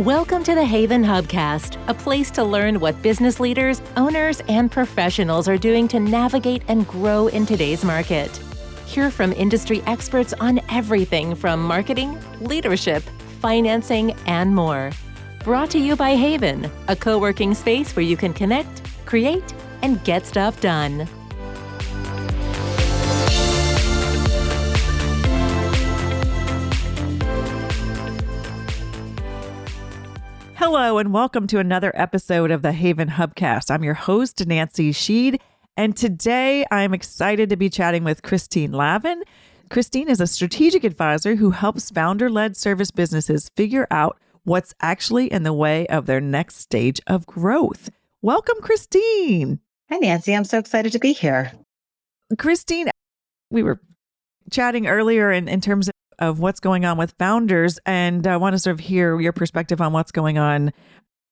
Welcome to the HAYVN Hubcast, a place to learn what business leaders, owners, and professionals are doing to navigate and grow in today's market. Hear from industry experts on everything from marketing, leadership, financing, and more. Brought to you by HAYVN, a co-working space where you can connect, create, and get stuff done. Hello, and welcome to another episode of the HAYVN Hubcast. I'm your host, Nancy Sheed, and today I'm excited to be chatting with Christine Lavin. Christine is a strategic advisor who helps founder-led service businesses figure out what's actually in the way of their next stage of growth. Welcome, Christine. Hi, Nancy. I'm so excited to be here. Christine, we were chatting earlier in terms of what's going on with founders, and I want to sort of hear your perspective on what's going on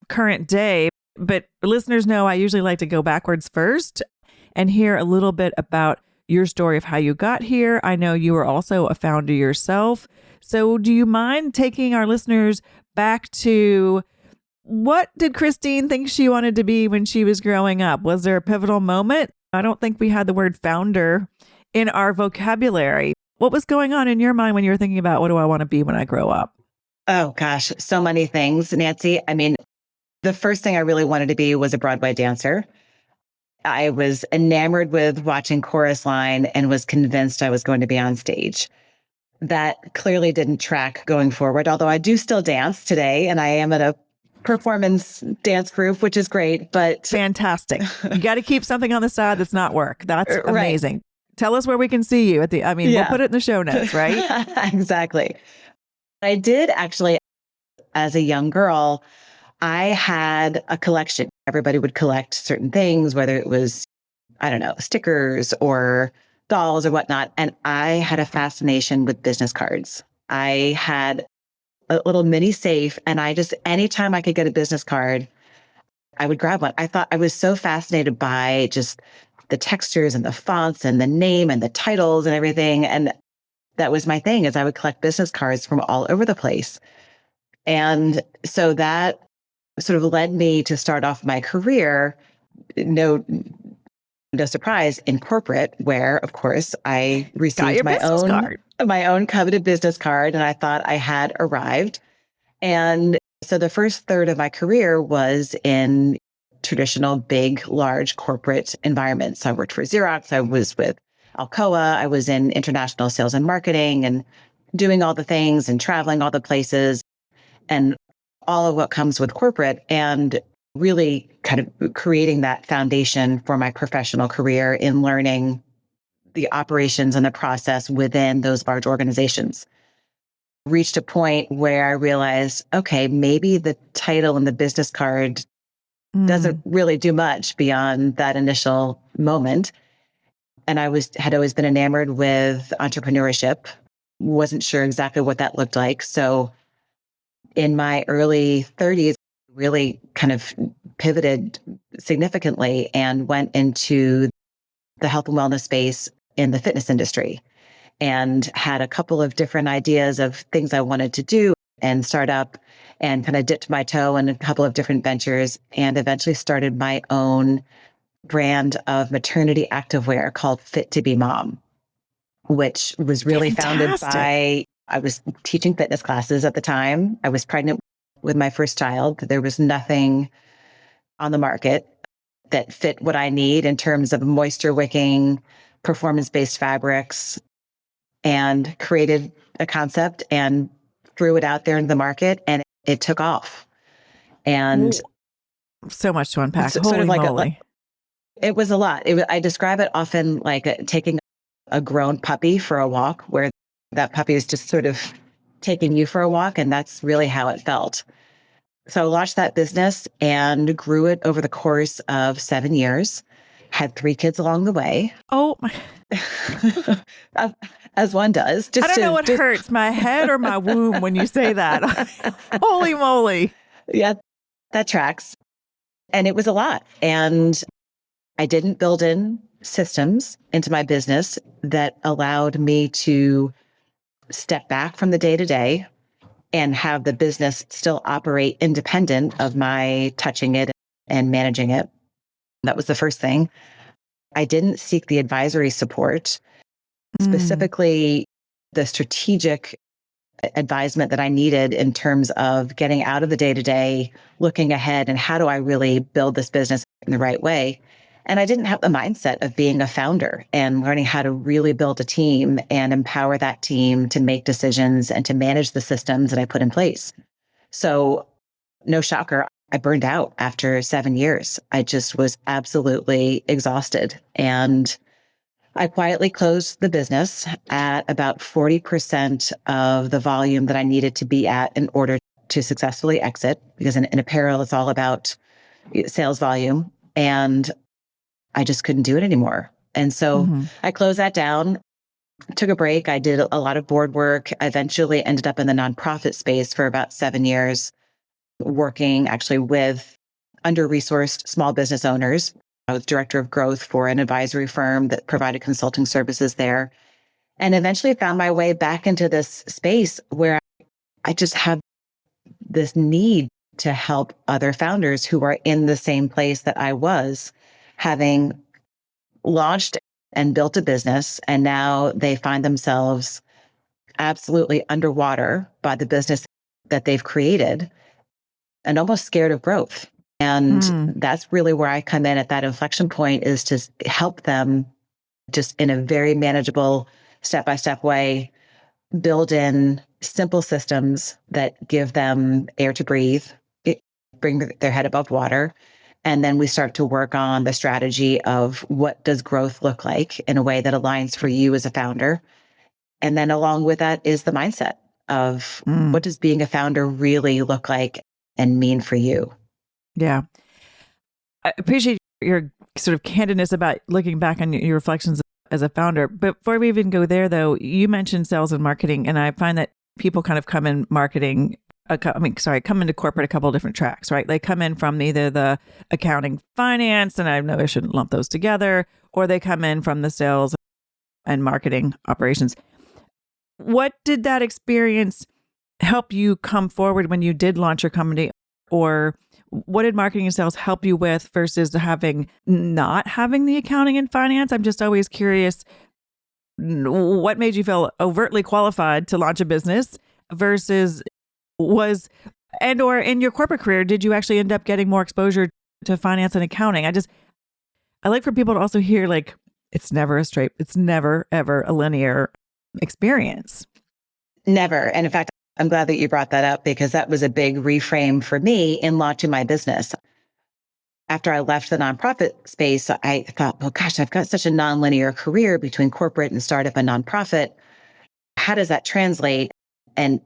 current day. But listeners know I usually like to go backwards first and hear a little bit about your story of how you got here. I know you were also a founder yourself. So do you mind taking our listeners back to what did Christine think she wanted to be when she was growing up? Was there a pivotal moment? I don't think we had the word founder in our vocabulary. What was going on in your mind when you were thinking about what do I want to be when I grow up? Oh, gosh, so many things, Nancy. I mean, the first thing I really wanted to be was a Broadway dancer. I was enamored with watching Chorus Line and was convinced I was going to be on stage. That clearly didn't track going forward, although I do still dance today, and I am at a performance dance group, which is great, but... Fantastic. You got to keep something on the side that's not work. That's amazing. Right. Tell us where we can see you we'll put it in the show notes, right? Exactly. I did actually, as a young girl, I had a collection. Everybody would collect certain things, whether it was, stickers or dolls or whatnot. And I had a fascination with business cards. I had a little mini safe, and anytime I could get a business card, I would grab one. I was so fascinated by just the textures and the fonts and the name and the titles and everything. And that was my thing, is I would collect business cards from all over the place. And so that sort of led me to start off my career, no surprise, in corporate, where, of course, I received my own coveted business card, and I thought I had arrived. And so the first third of my career was in traditional, big, large corporate environments. So I worked for Xerox. I was with Alcoa. I was in international sales and marketing and doing all the things and traveling all the places and all of what comes with corporate, and really kind of creating that foundation for my professional career in learning the operations and the process within those large organizations. Reached a point where I realized, okay, maybe the title and the business card doesn't really do much beyond that initial moment. And I had always been enamored with entrepreneurship. Wasn't sure exactly what that looked like. So in my early 30s, really kind of pivoted significantly and went into the health and wellness space in the fitness industry, and had a couple of different ideas of things I wanted to do and start up, and kind of dipped my toe in a couple of different ventures, and eventually started my own brand of maternity activewear called Fit to Be Mom, which was really founded by, I was teaching fitness classes at the time. I was pregnant with my first child. There was nothing on the market that fit what I need in terms of moisture wicking, performance-based fabrics, and created a concept and threw it out there in the market, and it took off. And so much to unpack. Sort of like it was a lot. I describe it often like taking a grown puppy for a walk, where that puppy is just sort of taking you for a walk. And that's really how it felt. So I launched that business and grew it over the course of 7 years. Had 3 kids along the way. Oh my. As one does. I don't know what hurts, my head or my womb when you say that. Holy moly. Yeah, that tracks. And it was a lot. And I didn't build in systems into my business that allowed me to step back from the day-to-day and have the business still operate independent of my touching it and managing it. That was the first thing. I didn't seek the advisory support, specifically the strategic advisement that I needed in terms of getting out of the day-to-day, looking ahead, and how do I really build this business in the right way? And I didn't have the mindset of being a founder and learning how to really build a team and empower that team to make decisions and to manage the systems that I put in place. So no shocker, I burned out after 7 years. I just was absolutely exhausted. And I quietly closed the business at about 40% of the volume that I needed to be at in order to successfully exit, because in apparel, it's all about sales volume. And I just couldn't do it anymore. And so I closed that down, took a break. I did a lot of board work. I eventually ended up in the nonprofit space for about 7 years, working actually with under-resourced small business owners. I was director of growth for an advisory firm that provided consulting services there, and eventually found my way back into this space where I just have this need to help other founders who are in the same place that I was, having launched and built a business, and now they find themselves absolutely underwater by the business that they've created and almost scared of growth. And that's really where I come in at that inflection point, is to help them just in a very manageable, step-by-step way, build in simple systems that give them air to breathe, bring their head above water. And then we start to work on the strategy of what does growth look like in a way that aligns for you as a founder. And then along with that is the mindset of what does being a founder really look like and mean for you? Yeah. I appreciate your sort of candidness about looking back on your reflections as a founder. But before we even go there, though, you mentioned sales and marketing. And I find that people kind of come in marketing, come into corporate a couple of different tracks, right? They come in from either the accounting, finance, and I know I shouldn't lump those together, or they come in from the sales and marketing operations. What did that experience help you come forward when you did launch your company? Or what did marketing and sales help you with versus not having the accounting and finance? I'm just always curious, what made you feel overtly qualified to launch a business versus or in your corporate career, did you actually end up getting more exposure to finance and accounting? I like for people to also hear, like, it's never ever a linear experience. Never. And in fact, I'm glad that you brought that up, because that was a big reframe for me in launching my business. After I left the nonprofit space, I thought, well, gosh, I've got such a nonlinear career between corporate and startup and nonprofit. How does that translate? And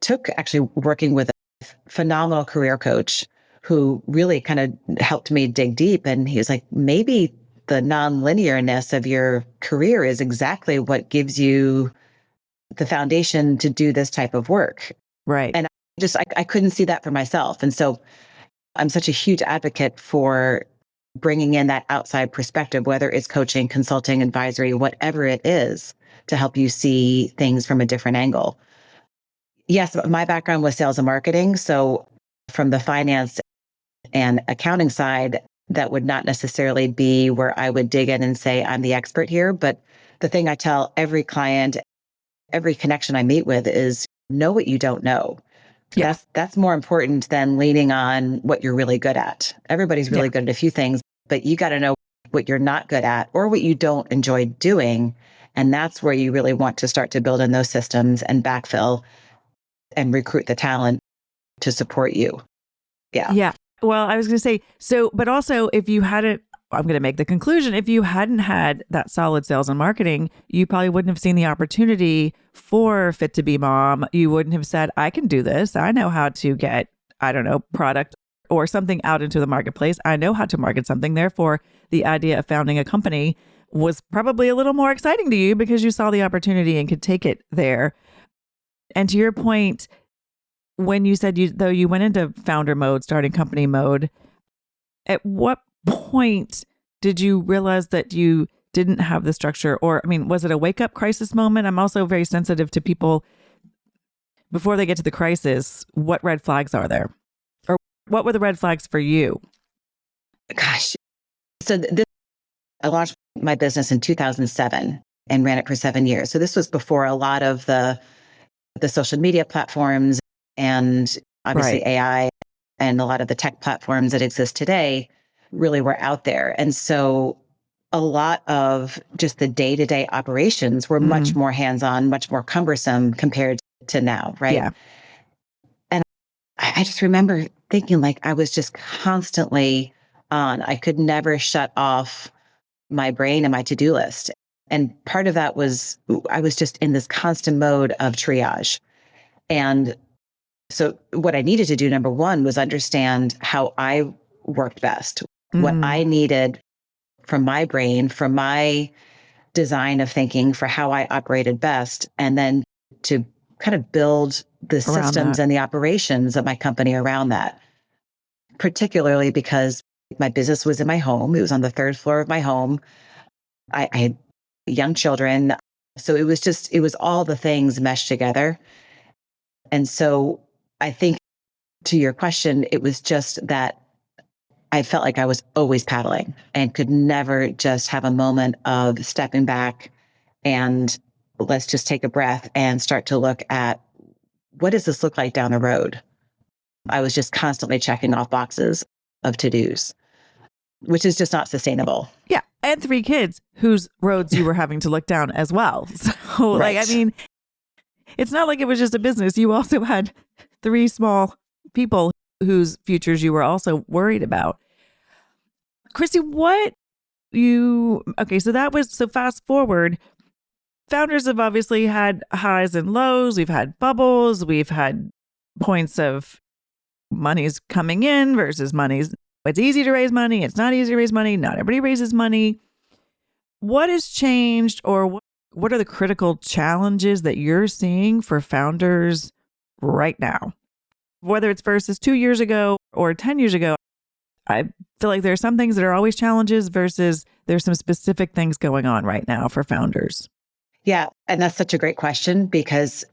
took actually working with a phenomenal career coach who really kind of helped me dig deep. And he was like, maybe the nonlinearness of your career is exactly what gives you the foundation to do this type of work. Right. And I couldn't see that for myself. And so I'm such a huge advocate for bringing in that outside perspective, whether it's coaching, consulting, advisory, whatever it is, to help you see things from a different angle. Yes, my background was sales and marketing. So from the finance and accounting side, that would not necessarily be where I would dig in and say, I'm the expert here. But the thing I tell every client, every connection I meet with is, know what you don't know. Yeah. That's more important than leaning on what you're really good at. Everybody's really good at a few things, but you got to know what you're not good at or what you don't enjoy doing. And that's where you really want to start to build in those systems and backfill and recruit the talent to support you. Yeah. Yeah. Well, I was going to say, but also if you hadn't, I'm going to make the conclusion, if you hadn't had that solid sales and marketing, you probably wouldn't have seen the opportunity for Fit to Be Mom. You wouldn't have said, I can do this. I know how to get, product or something out into the marketplace. I know how to market something. Therefore, the idea of founding a company was probably a little more exciting to you because you saw the opportunity and could take it there. And to your point, when you said you went into founder mode, starting company mode, at what point did you realize that you didn't have the structure? Or, was it a wake-up crisis moment? I'm also very sensitive to people before they get to the crisis, what red flags are there? Or what were the red flags for you? Gosh. So I launched my business in 2007 and ran it for 7 years. So this was before a lot of the social media platforms and obviously Right. AI and a lot of the tech platforms that exist today really were out there. And so a lot of just the day-to-day operations were much more hands-on, much more cumbersome compared to now, right? Yeah. And I just remember thinking like I was just constantly on. I could never shut off my brain and my to-do list. And part of that was I was just in this constant mode of triage. And so what I needed to do, number one, was understand how I worked best, what I needed from my brain, from my design of thinking for how I operated best, and then to kind of build the systems and the operations of my company around that, particularly because my business was in my home. It was on the third floor of my home. I had young children. So it was all the things meshed together. And so I think to your question, it was just that I felt like I was always paddling and could never just have a moment of stepping back and let's just take a breath and start to look at what does this look like down the road? I was just constantly checking off boxes of to-dos, which is just not sustainable. Yeah. And 3 kids whose roads you were having to look down as well. So Right. like, I mean, it's not like it was just a business. You also had 3 small people whose futures you were also worried about. Christy, so fast forward, founders have obviously had highs and lows. We've had bubbles. We've had points of money's coming in versus it's easy to raise money. It's not easy to raise money. Not everybody raises money. What has changed, or what are the critical challenges that you're seeing for founders right now? Whether it's versus 2 years ago or 10 years ago, I feel like there are some things that are always challenges versus there's some specific things going on right now for founders. Yeah. And that's such a great question because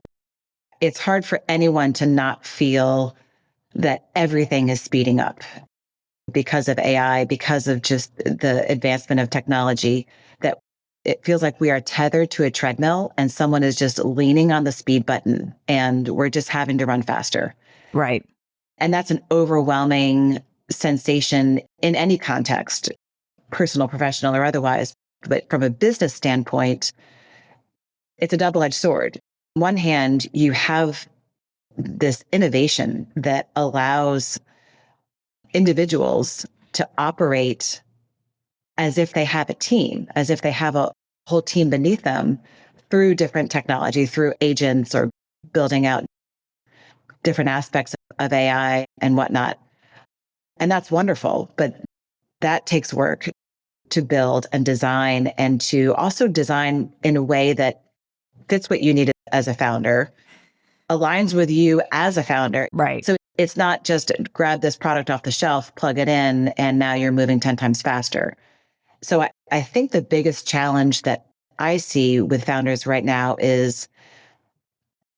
it's hard for anyone to not feel that everything is speeding up because of AI, because of just the advancement of technology, that it feels like we are tethered to a treadmill and someone is just leaning on the speed button and we're just having to run faster. Right. And that's an overwhelming sensation in any context, personal, professional, or otherwise. But from a business standpoint, it's a double-edged sword. On one hand, you have this innovation that allows individuals to operate as if they have a team, as if they have a whole team beneath them through different technology, through agents or building out different aspects of AI and whatnot. And that's wonderful, but that takes work to build and design, and to also design in a way that fits what you need as a founder, aligns with you as a founder. Right. So it's not just grab this product off the shelf, plug it in, and now you're moving 10 times faster. So I think the biggest challenge that I see with founders right now is,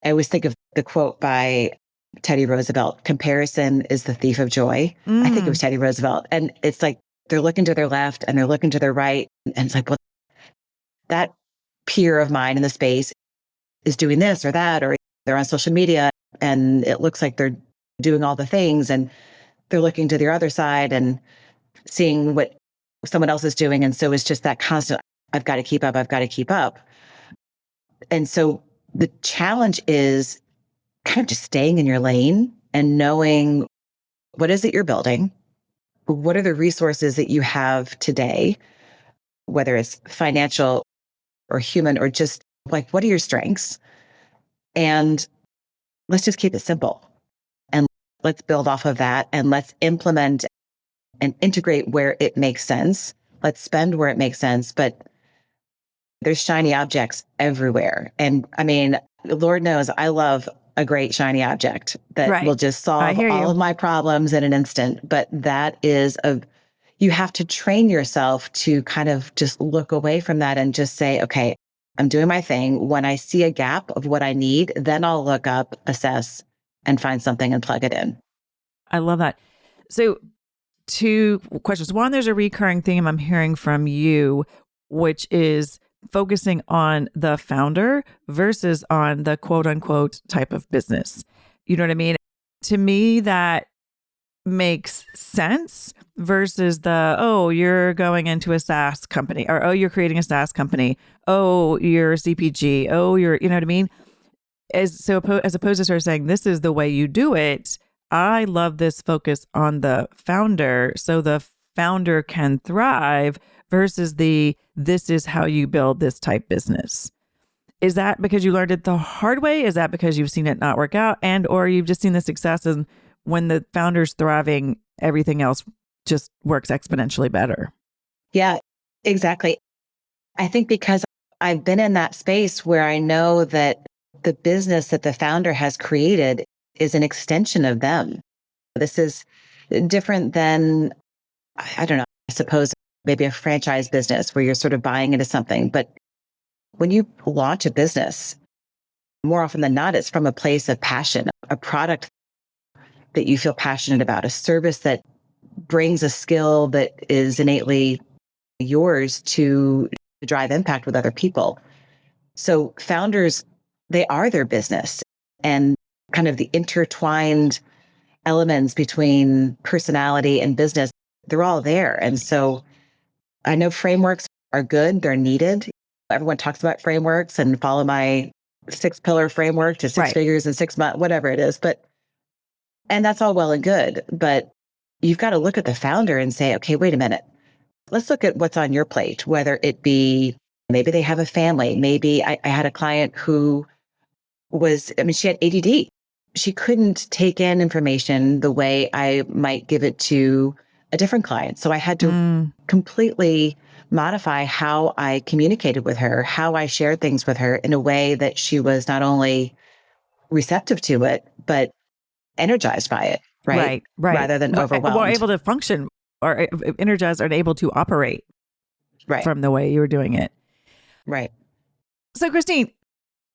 I always think of the quote by Teddy Roosevelt, comparison is the thief of joy. I think it was Teddy Roosevelt. And it's like, they're looking to their left and they're looking to their right. And it's like, well, that peer of mine in the space is doing this or that, or they're on social media and it looks like they're doing all the things, and they're looking to their other side and seeing what someone else is doing. And so it's just that constant, I've got to keep up, I've got to keep up. And so the challenge is kind of just staying in your lane and knowing what is it you're building? What are the resources that you have today, whether it's financial or human, or just like, what are your strengths? And let's just keep it simple. And let's build off of that, and let's implement and integrate where it makes sense. Let's spend where it makes sense. But there's shiny objects everywhere. And I mean, Lord knows I love a great shiny object that will just solve all of my problems in an instant. But that is you have to train yourself to kind of just look away from that and just say, okay, I'm doing my thing. When I see a gap of what I need, then I'll look up, assess, and find something and plug it in. I love that. So, two questions. One, there's a recurring theme I'm hearing from you, which is focusing on the founder versus on the quote unquote type of business. You know what I mean? To me, that makes sense versus the, oh, you're going into a SaaS company, or, oh, you're creating a SaaS company. Oh, you're a CPG. Oh, you know what I mean? As opposed to sort of saying, this is the way you do it. I love this focus on the founder, so the founder can thrive versus this is how you build this type business. Is that because you learned it the hard way? Is that because you've seen it not work out, and or you've just seen the success, and when the founder's thriving, everything else just works exponentially better? Yeah, exactly. I think because I've been in that space where I know that the business that the founder has created is an extension of them. This is different than, I don't know, I suppose maybe a franchise business where you're sort of buying into something. But when you launch a business, more often than not, it's from a place of passion, a product that you feel passionate about, a service that brings a skill that is innately yours to drive impact with other people. So founders, they are their business, and kind of the intertwined elements between personality and business, they're all there. And so I know frameworks are good, they're needed. Everyone talks about frameworks and follow my 6-pillar framework to six Right. figures in 6 months, whatever it is. And that's all well and good, but you've got to look at the founder and say, okay, wait a minute. Let's look at what's on your plate, whether it be maybe they have a family. Maybe I had a client who she had ADD. She couldn't take in information the way I might give it to a different client. So I had to completely modify how I communicated with her, how I shared things with her in a way that she was not only receptive to it, but energized by it, right? Right. Rather than Well, overwhelmed. able to function or energized and able to operate Right. from the way you were doing it. Right. So, Christine,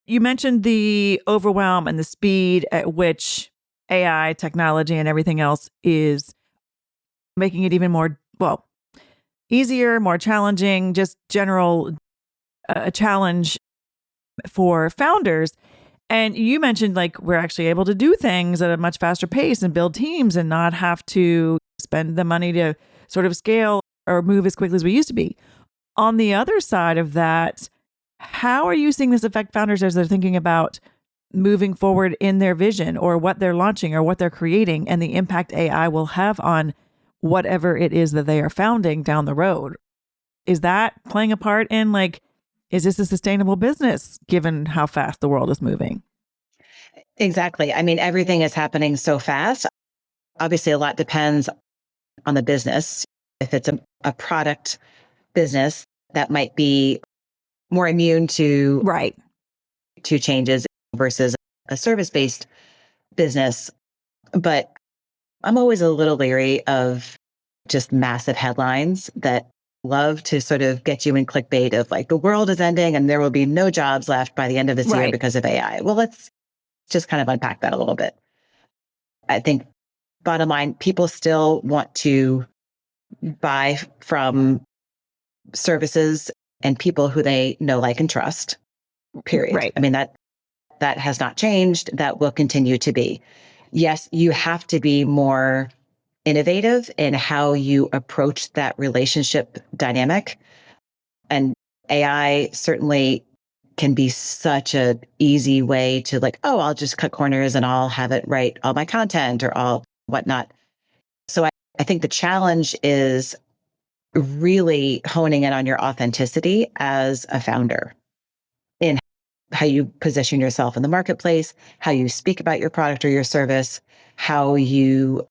you mentioned the overwhelm and the speed at which AI technology and everything else is making it even more, well, easier, more challenging, just general a challenge for founders. And you mentioned like we're actually able to do things at a much faster pace and build teams and not have to spend the money to sort of scale or move as quickly as we used to be. On the other side of that, how are you seeing this affect founders as they're thinking about moving forward in their vision or what they're launching or what they're creating and the impact AI will have on whatever it is that they are founding down the road? Is that playing a part in like, is this a sustainable business given how fast the world is moving? Exactly. I mean, everything is happening so fast. Obviously, a lot depends on the business. If it's a product business, that might be more immune to Right. changes versus a service-based business. But I'm always a little leery of just massive headlines that love to sort of get you in clickbait of like the world is ending and there will be no jobs left by the end of this year Right. because of AI. Well, let's just kind of unpack that a little bit. I think bottom line, people still want to buy from services and people who they know, like, and trust, period. Right. I mean, that has not changed. That will continue to be. Yes, you have to be more innovative in how you approach that relationship dynamic. And AI certainly can be such an easy way to like, oh, I'll just cut corners and I'll have it write all my content or all whatnot. So I think the challenge is really honing in on your authenticity as a founder in how you position yourself in the marketplace, how you speak about your product or your service, how you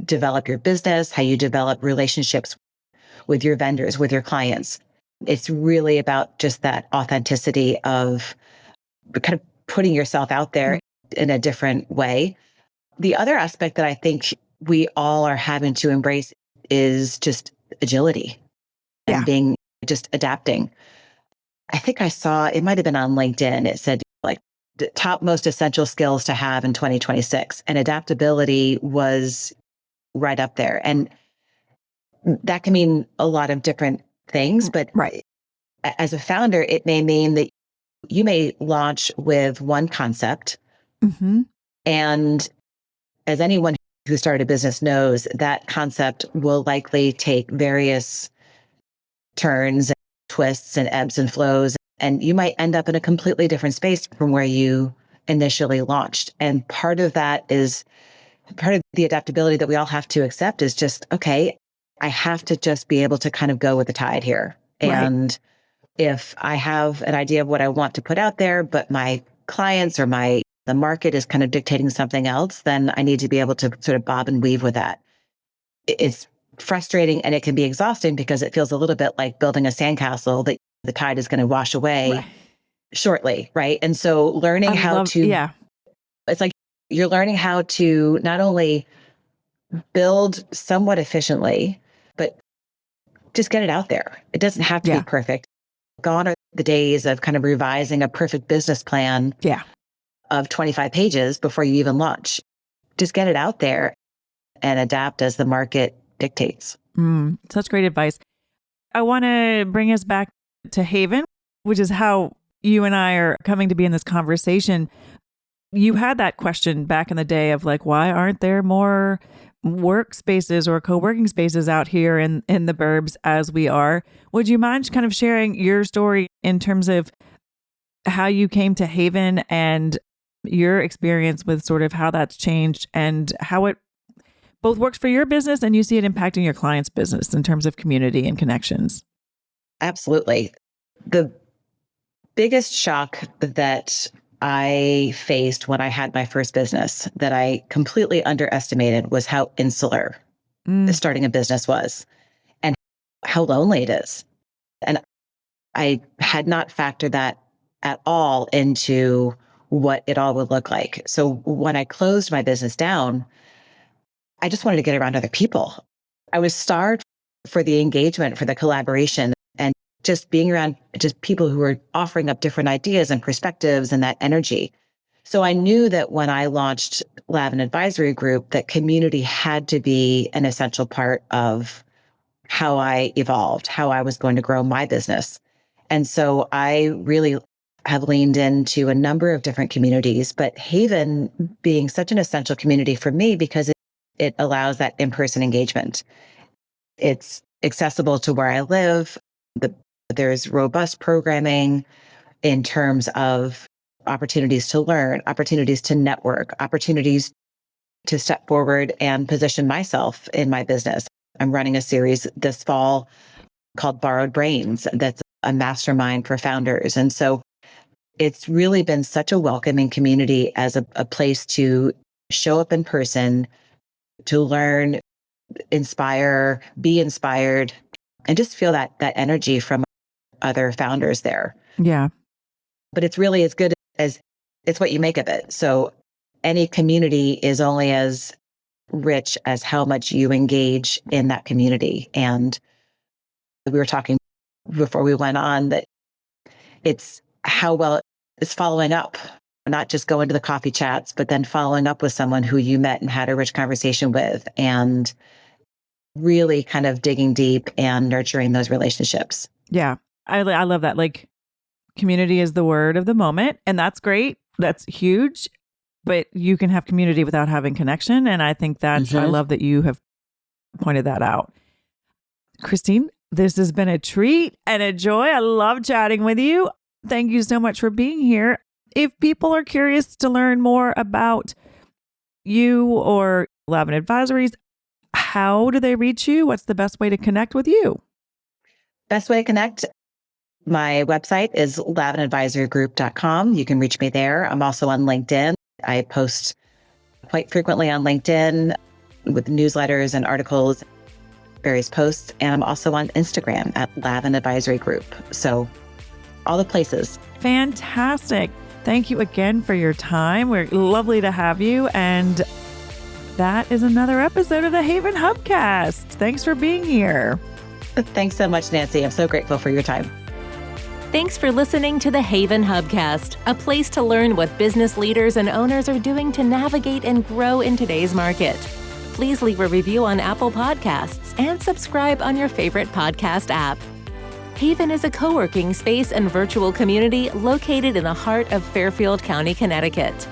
develop your business, how you develop relationships with your vendors, with your clients. It's really about just that authenticity of kind of putting yourself out there in a different way. The other aspect that I think we all are having to embrace is just agility Yeah. and being just adapting. I think I saw, it might have been on LinkedIn. It said like the top most essential skills to have in 2026. And adaptability was right up there. And that can mean a lot of different things, but Right. as a founder, it may mean that you may launch with one concept. Mm-hmm. And as anyone who started a business knows, that concept will likely take various turns and twists and ebbs and flows. And you might end up in a completely different space from where you initially launched. And part of the adaptability that we all have to accept is just, okay, I have to just be able to kind of go with the tide here. Right. And if I have an idea of what I want to put out there, but my clients or the market is kind of dictating something else, then I need to be able to sort of bob and weave with that. It's frustrating and it can be exhausting because it feels a little bit like building a sandcastle that the tide is going to wash away shortly, right? And so learning it's like you're learning how to not only build somewhat efficiently, but just get it out there. It doesn't have to be perfect. Gone are the days of kind of revising a perfect business plan of 25 pages before you even launch. Just get it out there and adapt as the market dictates. Such great advice. I want to bring us back to HAYVN, which is how you and I are coming to be in this conversation. You had that question back in the day of like, why aren't there more workspaces or co-working spaces out here in the burbs as we are? Would you mind kind of sharing your story in terms of how you came to HAYVN and your experience with sort of how that's changed and how it both works for your business and you see it impacting your client's business in terms of community and connections? Absolutely. The biggest shock that I faced when I had my first business that I completely underestimated was how insular starting a business was and how lonely it is. And I had not factored that at all into what it all would look like. So when I closed my business down, I just wanted to get around other people. I was starved for the engagement, for the collaboration, and just being around just people who were offering up different ideas and perspectives and that energy. So I knew that when I launched Lavin Advisory Group, that community had to be an essential part of how I evolved, how I was going to grow my business. And so I really have leaned into a number of different communities, but HAYVN being such an essential community for me because it allows that in-person engagement. It's accessible to where I live. There's robust programming in terms of opportunities to learn, opportunities to network, opportunities to step forward and position myself in my business. I'm running a series this fall called Borrowed Brains that's a mastermind for founders. And so it's really been such a welcoming community as a place to show up in person, to learn, inspire, be inspired, and just feel that energy from other founders there. Yeah. But it's really as good as it's what you make of it. So any community is only as rich as how much you engage in that community. And we were talking before we went on that it's how well it's following up, not just going to the coffee chats, but then following up with someone who you met and had a rich conversation with and really kind of digging deep and nurturing those relationships. Yeah. I love that. Like community is the word of the moment, and that's great. That's huge, but you can have community without having connection. And I think that's, I love that you have pointed that out. Christine, this has been a treat and a joy. I love chatting with you. Thank you so much for being here. If people are curious to learn more about you or Lavin Advisories, how do they reach you? What's the best way to connect with you? Best way to connect, my website is lavinadvisorygroup.com. You can reach me there. I'm also on LinkedIn. I post quite frequently on LinkedIn with newsletters and articles, various posts. And I'm also on Instagram at Lavin Advisory Group. So all the places. Fantastic. Thank you again for your time. We're lovely to have you. And that is another episode of the HAYVN Hubcast. Thanks for being here. Thanks so much, Nancy. I'm so grateful for your time. Thanks for listening to the HAYVN Hubcast, a place to learn what business leaders and owners are doing to navigate and grow in today's market. Please leave a review on Apple Podcasts and subscribe on your favorite podcast app. HAYVN is a co-working space and virtual community located in the heart of Fairfield County, Connecticut.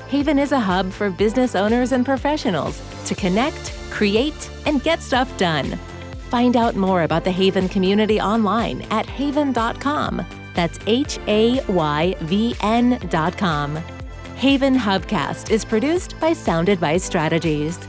HAYVN is a hub for business owners and professionals to connect, create, and get stuff done. Find out more about the HAYVN community online at hayvn.com. That's HAYVN.com. HAYVN Hubcast is produced by Sound Advice Strategies.